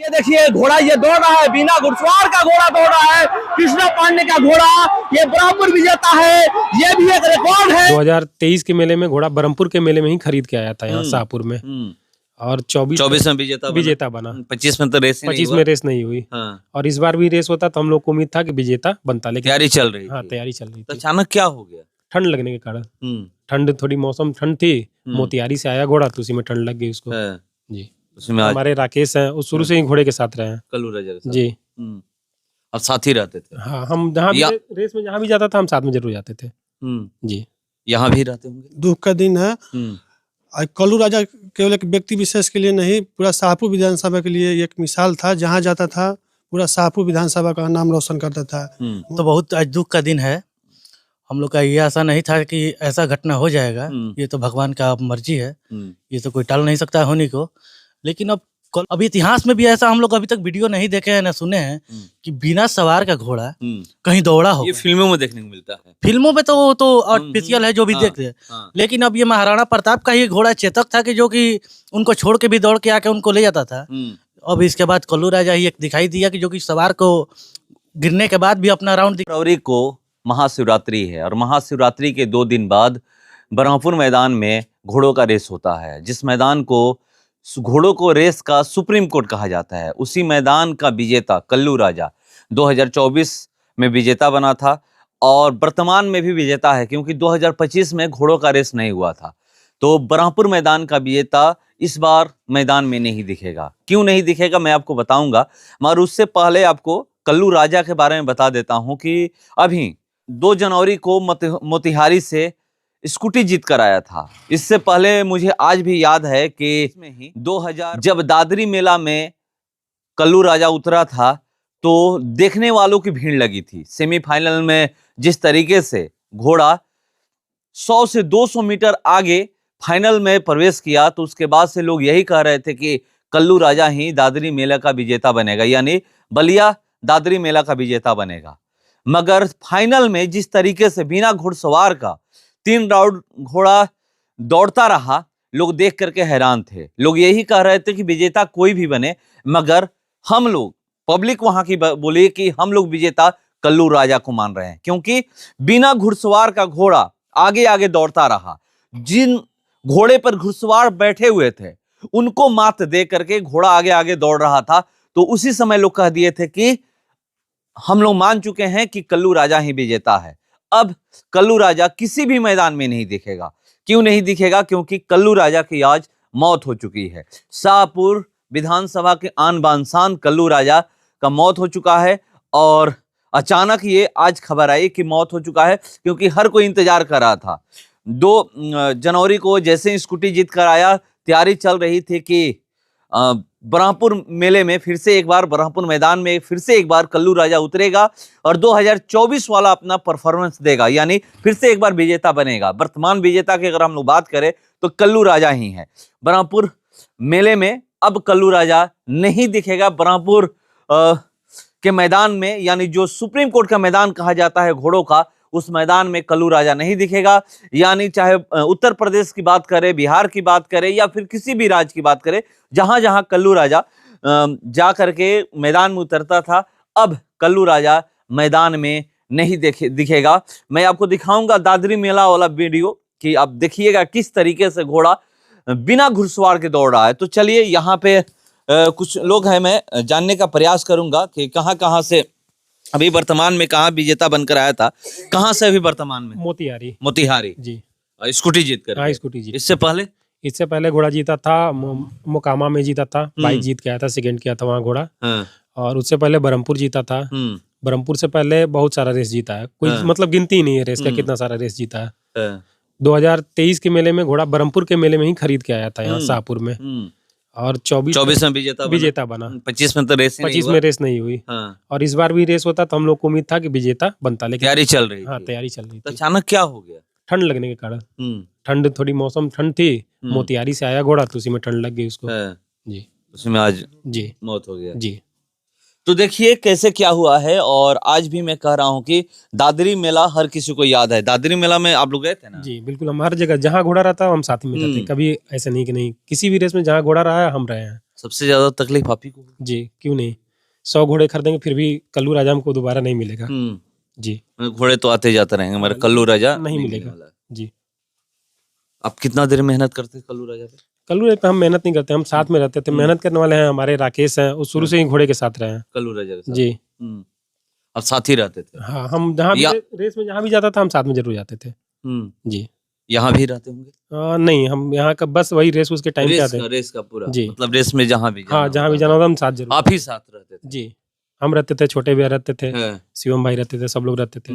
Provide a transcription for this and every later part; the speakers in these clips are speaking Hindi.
ये देखिए घोड़ा ये दौड़ रहा है, बिना घुड़सवार का घोड़ा दौड़ रहा है। कृष्णा पांडे का घोड़ा ये बराबर विजेता है, ये भी एक रिकॉर्ड है। 2023 के मेले में घोड़ा बरहमपुर के मेले में ही खरीद के आया था यहाँ शाहपुर में, और 24 में विजेता बना। 25 में तो रेस 25 में रेस नहीं हुई। हाँ। और इस बार भी रेस होता तो हम लोग को उम्मीद था कि विजेता बनता, लेकिन तैयारी चल रही हाँ थी। तैयारी चल रही तो थी। अचानक क्या हो गया? ठंड लगने के कारण, ठंड थोड़ी मौसम ठंड थी, मोतिहारी से आया घोड़ा तो उसी में ठंड लग गई उसको। जी उसमें आज हमारे राकेश हैं, वो शुरू से ही घोड़े के साथ रहे हैं। कल्लू राजा के साथ। जी अब साथ ही रहते थे। हाँ, हम जहाँ भी रेस में जहाँ भी जाता था हम साथ में जरूर जाते थे। जी यहाँ भी रहते होंगे। दुख का दिन है। आज कल्लू राजा केवल एक व्यक्ति विशेष के लिए नहीं, पूरा शाहपुर विधानसभा के लिए एक मिसाल था। जहाँ जाता था पूरा शाहपुर विधानसभा का नाम रोशन करता था। तो बहुत आज दुख का दिन है। हम लोग का ये आशा नहीं था कि ऐसा घटना हो जाएगा। ये तो भगवान का मर्जी है, ये तो कोई टाल नहीं सकता होने को। लेकिन अब इतिहास में भी ऐसा हम लोग अभी तक वीडियो नहीं देखे हैं, न सुने हैं कि बिना सवार का घोड़ा कहीं दौड़ा हो। ये फिल्मों में देखने को मिलता है। फिल्मों में तो वो तो आर्टिफिशियल है जो भी देखते हैं। लेकिन अब ये महाराणा प्रताप का ही घोड़ा चेतक था कि जो कि उनको छोड़ के भी दौड़ के आके उनको ले जाता था। अब इसके बाद कल्लू राजा ही एक दिखाई दिया कि जो कि सवार को गिरने के बाद भी अपना राउंड। फरवरी को महाशिवरात्रि है और महाशिवरात्रि के 2 दिन बाद बरहमपुर मैदान में घोड़ों का रेस होता है, जिस मैदान को घोड़ों को रेस का सुप्रीम कोर्ट कहा जाता है। उसी मैदान का विजेता कल्लू राजा 2024 में विजेता बना था और वर्तमान में भी विजेता है, क्योंकि 2025 में घोड़ों का रेस नहीं हुआ था। तो बरहमपुर मैदान का विजेता इस बार मैदान में नहीं दिखेगा। क्यों नहीं दिखेगा मैं आपको बताऊंगा, मगर उससे पहले आपको कल्लू राजा के बारे में बता देता हूं कि अभी 2 जनवरी को मोतिहारी से स्कूटी जीत कर आया था। इससे पहले मुझे आज भी याद है कि 2000 जब दादरी मेला में कल्लू राजा उतरा था तो देखने वालों की भीड़ लगी थी। सेमीफाइनल में जिस तरीके से घोड़ा 100 से 200 मीटर आगे फाइनल में प्रवेश किया, तो उसके बाद से लोग यही कह रहे थे कि कल्लू राजा ही दादरी मेला का विजेता बनेगा, यानी बलिया दादरी मेला का विजेता बनेगा। मगर फाइनल में जिस तरीके से बिना घुड़सवार का 3 राउंड घोड़ा दौड़ता रहा, लोग देख करके हैरान थे। लोग यही कह रहे थे कि विजेता कोई भी बने, मगर हम लोग पब्लिक वहां की बोली कि हम लोग विजेता कल्लू राजा को मान रहे हैं, क्योंकि बिना घुड़सवार का घोड़ा आगे आगे दौड़ता रहा। जिन घोड़े पर घुड़सवार बैठे हुए थे उनको मात दे करके घोड़ा आगे आगे दौड़ रहा था। तो उसी समय लोग कह दिए थे कि हम लोग मान चुके हैं कि कल्लू राजा ही विजेता है। अब कल्लू राजा किसी भी मैदान में नहीं दिखेगा। क्यों नहीं दिखेगा? क्योंकि कल्लू राजा की आज मौत हो चुकी है। शाहपुर विधानसभा के आन बान शान कल्लू राजा का मौत हो चुका है और अचानक ये आज खबर आई कि मौत हो चुका है, क्योंकि हर कोई इंतजार कर रहा था। 2 जनवरी को जैसे ही स्कूटी जीत कर आया, तैयारी चल रही थी कि बरहमपुर मेले में फिर से एक बार, बरहमपुर मैदान में फिर से एक बार कल्लू राजा उतरेगा और 2024 वाला अपना परफॉर्मेंस देगा, यानी फिर से एक बार विजेता बनेगा। वर्तमान विजेता की अगर हम लोग बात करें तो कल्लू राजा ही है। बरहमपुर मेले में अब कल्लू राजा नहीं दिखेगा। बरहमपुर के मैदान में, यानी जो सुप्रीम कोर्ट का मैदान कहा जाता है घोड़ों का, उस मैदान में कल्लू राजा नहीं दिखेगा। यानी चाहे उत्तर प्रदेश की बात करें, बिहार की बात करें या फिर किसी भी राज्य की बात करें, जहां जहां कल्लू राजा जा करके मैदान में उतरता था, अब कल्लू राजा मैदान में नहीं दिखेगा। मैं आपको दिखाऊंगा दादरी मेला वाला वीडियो कि आप देखिएगा किस तरीके से घोड़ा बिना घुड़सवार के दौड़ रहा है। तो चलिए यहाँ पे कुछ लोग हैं, मैं जानने का प्रयास करूंगा कि कहाँ कहाँ से अभी वर्तमान में कहाँ विजेता बनकर आया था। कहाँ से अभी वर्तमान में? मोतिहारी जी। स्कूटी जीत कर? हाँ, स्कूटी जीत। इससे पहले घोड़ा जीता था, मोकामा में जीता था, बाइक जीत के आया था, सेकंड किया था वहाँ घोड़ा। और उससे पहले बरहमपुर जीता था। बरहमपुर से पहले बहुत सारा रेस जीता है, कोई मतलब गिनती ही नहीं है रेस का, कितना सारा रेस जीता है। 2023 के मेले में घोड़ा बरहमपुर के मेले में ही खरीद के आया था यहाँ शाहपुर में, और 24 में विजेता बना। 25 में तो रेस 25 में रेस नहीं हुई। और इस बार भी रेस होता तो हम लोग को उम्मीद था कि विजेता बनता, लेकिन तैयारी चल रही हाँ तैयारी चल रही तो थी। अचानक क्या हो गया? ठंड लगने के कारण, ठंड थोड़ी मौसम ठंड थी, मोतिहारी से आया घोड़ा तो उसी में ठंड लग गई उसको। जी उसमें आज जी मौत हो गया। जी। तो देखिए कैसे क्या हुआ है। और आज भी मैं कह रहा हूँ कि दादरी मेला हर किसी को याद है। दादरी मेला में आप लोग गए थे ना? जी बिल्कुल, हम हर जगह जहाँ घोड़ा रहता है हम साथ में रहते हैं। कभी ऐसा नहीं कि नहीं, किसी भी रेस में जहाँ घोड़ा रहा है हम रहे हैं। सबसे ज्यादा तकलीफ आप ही को? जी, क्यों नहीं। 100 घोड़े खरीदेंगे फिर भी कल्लू राजा हमको दोबारा नहीं मिलेगा। जी, घोड़े तो आते जाते रहेंगे मगर कल्लू राजा नहीं मिलने मिलेगा। वाला है। जी, आप कितना देर मेहनत करते हैं कल्लू राजा पे? कल्लू राजा पे हम मेहनत नहीं करते, हम साथ में रहते थे। मेहनत करने वाले हैं हमारे राकेश हैं, वो शुरू से ही घोड़े के साथ रहे हैं। कल्लू राजा के साथ? जी, आप साथ ही रहते थे? हाँ, हम जहाँ भी या- रेस में जहाँ भी जाता था हम साथ में जरूर जाते थे। जी, यहाँ भी रहते होंगे? नहीं, हम यहाँ का बस वही रेस उसके टाइम पे आते हैं। रेस का पूरा जी। मतलब रेस में जहाँ भी हाँ, जहाँ भी होता जाना होता हम साथ जरूर। आप ही साथ रहते थे? जी, हम रहते थे, छोटे भैया रहते थे, हैं। शिवम भाई रहते थे, सब लोग रहते थे।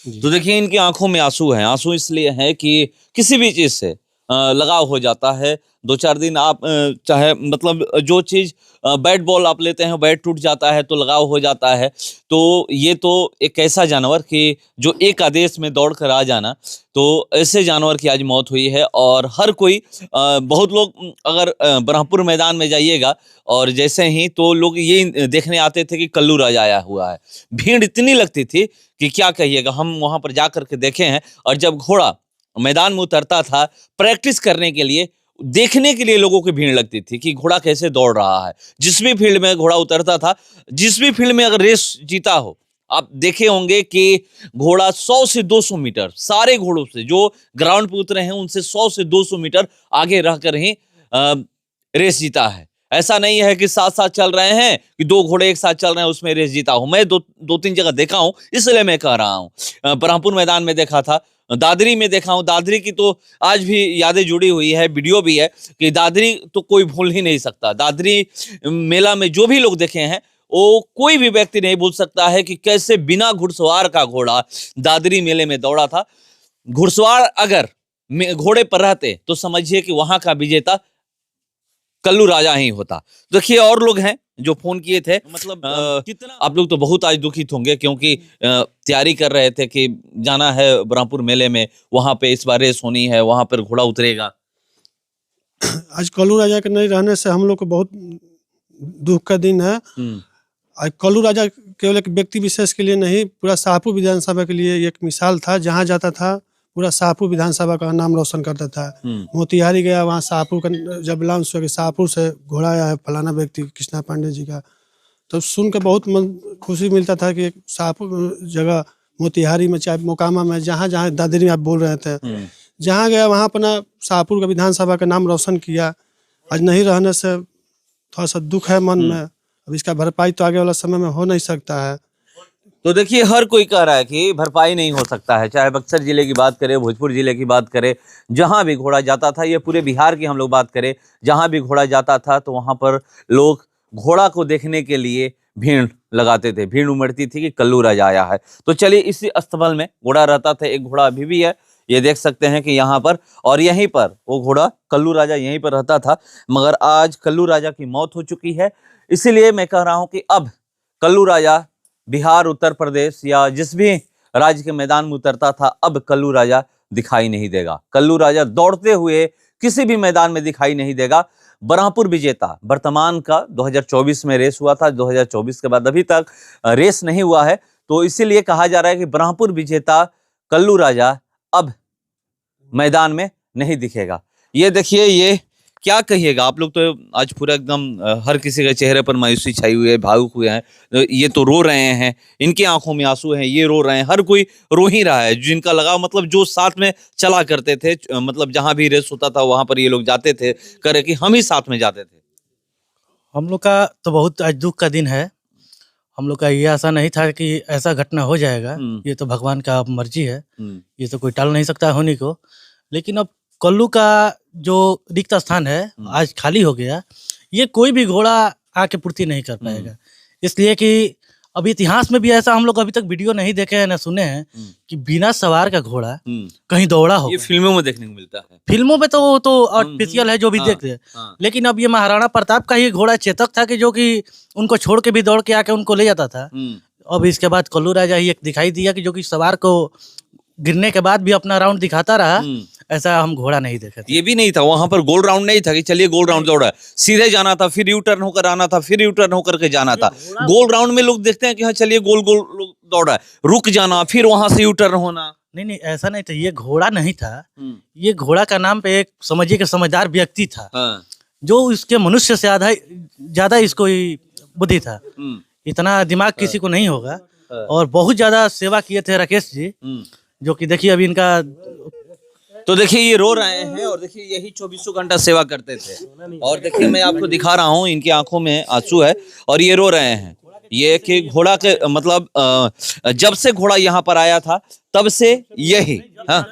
जी। तो देखिए इनकी आंखों में आंसू हैं। आंसू इसलिए हैं कि किसी भी चीज से लगाव हो जाता है। 2-4 दिन आप चाहे मतलब जो चीज बैट बॉल आप लेते हैं, बैट टूट जाता है तो लगाव हो जाता है। तो ये तो एक ऐसा जानवर कि जो एक आदेश में दौड़ कर आ जाना, तो ऐसे जानवर की आज मौत हुई है। और हर कोई बहुत लोग अगर ब्रह्मपुर मैदान में जाइएगा और जैसे ही तो लोग ये देखने आते थे कि कल्लू राजा आया हुआ है। भीड़ इतनी लगती थी कि क्या कहिएगा। हम वहां पर जा करके देखे हैं और जब घोड़ा मैदान में उतरता था प्रैक्टिस करने के लिए, देखने के लिए लोगों की भीड़ लगती थी कि घोड़ा कैसे दौड़ रहा है। जिस भी फील्ड में घोड़ा उतरता था, जिस भी फील्ड में अगर रेस जीता हो, आप देखे होंगे कि घोड़ा 100 से 200 मीटर सारे घोड़ों से जो ग्राउंड पे उतरे हैं उनसे 100 से 200 मीटर आगे रहकर ही रेस जीता है। ऐसा नहीं है कि साथ साथ चल रहे हैं कि 2 घोड़े एक साथ चल रहे हैं उसमें रेस जीता हूं। मैं 2-3 जगह देखा हूं, इसलिए मैं कह रहा हूं। ब्रह्मपुर मैदान में देखा था, दादरी में देखा हूं। दादरी की तो आज भी यादें जुड़ी हुई है, वीडियो भी है कि दादरी तो कोई भूल ही नहीं सकता। दादरी मेला में जो भी लोग देखे हैं वो कोई भी व्यक्ति नहीं भूल सकता है कि कैसे बिना घुड़सवार का घोड़ा दादरी मेले में दौड़ा था। घुड़सवार अगर घोड़े पर रहते तो समझिए कि वहां का विजेता कल्लू राजा ही होता। देखिए और लोग हैं जो फोन किए थे। मतलब कितना आप लोग तो बहुत आज दुखित होंगे क्योंकि तैयारी कर रहे थे कि जाना है ब्रह्मपुर मेले में, वहां पे इस बार रेस होनी है, वहां पर घोड़ा उतरेगा। आज कल्लू राजा के नहीं रहने से हम लोग को बहुत दुख का दिन है। आज कल्लू राजा केवल एक व्यक्ति विशेष के लिए नहीं, पूरा शाहपुर विधानसभा के लिए एक मिसाल था। जहाँ जाता था पूरा शाहपुर विधानसभा का नाम रोशन करता था। मोतिहारी गया, वहाँ शाहपुर का जब लॉन्च हुआ कि शाहपुर से घोड़ा आया है फलाना व्यक्ति कृष्णा पांडे जी का, तो सुन के बहुत खुशी मिलता था कि शाहपुर जगह मोतिहारी में चाहे मोकामा में जहाँ जहाँ दादरी में आप बोल रहे थे, जहाँ गया वहाँ अपना शाहपुर का विधानसभा का नाम रोशन किया। आज नहीं रहने से थोड़ा सा दुख है मन में। अब इसका भरपाई तो आगे वाला समय में हो नहीं सकता है। तो देखिए हर कोई कह रहा है कि भरपाई नहीं हो सकता है, चाहे बक्सर जिले की बात करें, भोजपुर जिले की बात करें, जहां भी घोड़ा जाता था, ये पूरे बिहार की हम लोग बात करें, जहां भी घोड़ा जाता था तो वहां पर लोग घोड़ा को देखने के लिए भीड़ लगाते थे, भीड़ उमड़ती थी कि कल्लू राजा आया है। तो चलिए इसी अस्तबल में घोड़ा रहता था। एक घोड़ा अभी भी है, ये देख सकते हैं कि यहाँ पर, और यहीं पर वो घोड़ा कल्लू राजा यहीं पर रहता था। मगर आज कल्लू राजा की मौत हो चुकी है, इसीलिए मैं कह रहा हूं कि अब कल्लू राजा बिहार, उत्तर प्रदेश या जिस भी राज्य के मैदान में उतरता था, अब कल्लू राजा दिखाई नहीं देगा। कल्लू राजा दौड़ते हुए किसी भी मैदान में दिखाई नहीं देगा। ब्रह्मपुर विजेता वर्तमान का 2024 में रेस हुआ था, 2024 के बाद अभी तक रेस नहीं हुआ है, तो इसीलिए कहा जा रहा है कि ब्रह्मपुर विजेता कल्लू राजा अब मैदान में नहीं दिखेगा। ये देखिए, ये क्या कहिएगा आप लोग, तो आज पूरा एकदम हर किसी के चेहरे पर मायूसी छाई हुई है, भावुक हुए हैं। ये तो रो रहे हैं, इनकी आंखों में आंसू हैं, ये रो रहे हैं, हर कोई रो ही रहा है। जिनका लगाव मतलब जो साथ में चला करते थे, मतलब जहां भी रेस होता था वहां पर ये लोग जाते थे, करे कि हम ही साथ में जाते थे। हम लोग का तो बहुत आज दुख का दिन है। हम लोग का ये आशा नहीं था कि ऐसा घटना हो जाएगा। ये तो भगवान का मर्जी है, ये तो कोई टाल नहीं सकता होने को। लेकिन अब कल्लू का जो रिक्त स्थान है आज खाली हो गया, ये कोई भी घोड़ा आके पूर्ति नहीं कर पाएगा। इसलिए कि अब इतिहास में भी ऐसा हम लोग अभी तक वीडियो नहीं देखे हैं, न सुने हैं कि बिना सवार का घोड़ा कहीं दौड़ा हो। ये फिल्मों में देखने को मिलता है। फिल्मों में तो वो तो आर्टिफिशियल है जो भी देखते हैं, लेकिन अब ये महाराणा प्रताप का ही घोड़ा चेतक था कि जो कि उनको छोड़ के भी दौड़ के आके उनको ले जाता था। अब इसके बाद कल्लू राजा ही एक दिखाई दिया कि जो कि सवार को गिरने के बाद भी अपना राउंड दिखाता रहा। ऐसा हम घोड़ा नहीं देखे थे। ये भी नहीं था, वहां पर गोल राउंड नहीं था कि चलिए गोल राउंड दौड़ा, सीधे जाना था, फिर यू टर्न होकर आना था, फिर यू टर्न होकर के जाना था। गोल राउंड में लोग देखते हैं कि हाँ चलिए गोल गोल दौड़ा, रुक जाना, फिर वहां से यू टर्न होना। नहीं, ऐसा नहीं था। ये घोड़ा नहीं था, ये घोड़ा का नाम पे एक समझिए कि समझदार व्यक्ति था, जो इसके मनुष्य से ज्यादा इसको ही बुद्धि था। इतना दिमाग किसी को नहीं होगा। और बहुत ज्यादा सेवा किए थे राकेश जी, जो कि देखिए अभी इनका तो देखिए ये रो रहे हैं और देखिए यही 24 घंटा सेवा करते थे। और देखिए मैं आपको दिखा रहा हूँ, इनकी आंखों में आंसू है और ये रो रहे हैं। ये कि घोड़ा के मतलब जब से घोड़ा यहाँ पर आया था तब से यही, हाँ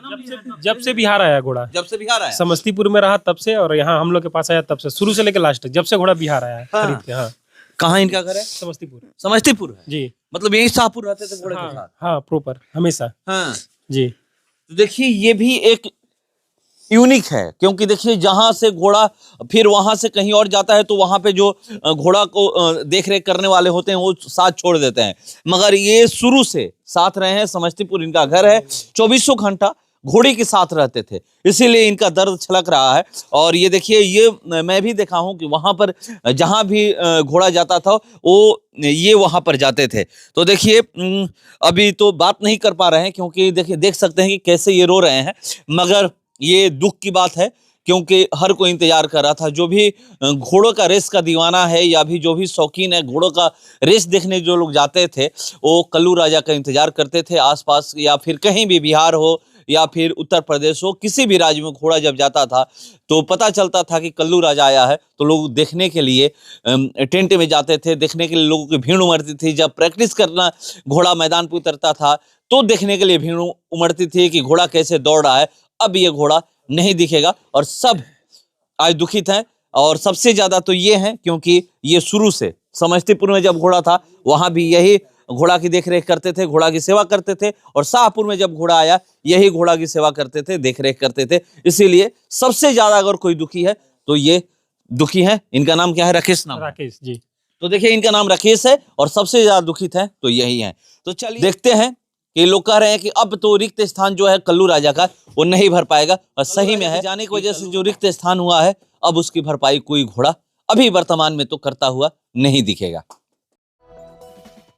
जब से बिहार आया घोड़ा, जब से बिहार आया, समस्तीपुर में रहा तब से, और यहाँ हम लोग के पास आया तब से, शुरू से लेकर लास्ट तक, जब से घोड़ा बिहार आया खरीद के। हाँ कहाँ इनका घर है? समस्तीपुर। समस्तीपुर है जी, मतलब यही शाहपुर रहते थे घोड़े के साथ। हाँ प्रॉपर हमेशा। हाँ जी, तो देखिए ये भी एक यूनिक है, क्योंकि देखिए जहां से घोड़ा फिर वहां से कहीं और जाता है तो वहां पे जो घोड़ा को देख रेख करने वाले होते हैं वो साथ छोड़ देते हैं, मगर ये शुरू से साथ रहे हैं। समस्तीपुर इनका घर है, 24 घंटा घोड़े के साथ रहते थे, इसीलिए इनका दर्द छलक रहा है। और ये देखिए ये मैं भी देखा हूं कि वहां पर जहां भी घोड़ा जाता था वो ये वहां पर जाते थे। तो देखिए अभी तो बात नहीं कर पा रहे हैं क्योंकि देखिए देख सकते हैं कि कैसे ये रो रहे हैं, मगर ये दुख की बात है क्योंकि हर कोई इंतजार कर रहा था। जो भी घोड़ों का रेस का दीवाना है या भी जो भी शौकीन है घोड़ों का रेस देखने जो लोग जाते थे वो कल्लू राजा का इंतजार करते थे। आसपास या फिर कहीं भी बिहार हो या फिर उत्तर प्रदेश हो, किसी भी राज्य में घोड़ा जब जाता था तो पता चलता था कि कल्लू राजा आया है, तो लोग देखने के लिए टेंट में जाते थे, देखने के लिए लोगों की भीड़ उमड़ती थी। जब प्रैक्टिस करना घोड़ा मैदान पर उतरता था तो देखने के लिए भीड़ उमड़ती थी कि घोड़ा कैसे दौड़ रहा है। अब ये घोड़ा नहीं दिखेगा और सब आज दुखित हैं। और सबसे ज्यादा तो ये हैं क्योंकि ये शुरू से समस्तीपुर में जब घोड़ा था वहां भी यही घोड़ा की देखरेख करते थे, घोड़ा की सेवा करते थे, और शाहपुर में जब घोड़ा आया यही घोड़ा की सेवा करते थे, देखरेख करते थे। इसीलिए सबसे ज्यादा अगर कोई दुखी है तो ये दुखी है। इनका नाम क्या है? राकेश नाम। राकेश जी। तो देखिए इनका नाम राकेश है और सबसे ज्यादा दुखित है तो यही है। तो चलिए देखते हैं कि लोग कह रहे हैं कि अब तो रिक्त स्थान जो है कल्लू राजा का वो नहीं भर पाएगा, और सही में है। जाने की वजह से जो रिक्त स्थान हुआ है अब उसकी भरपाई कोई घोड़ा अभी वर्तमान में तो करता हुआ नहीं दिखेगा।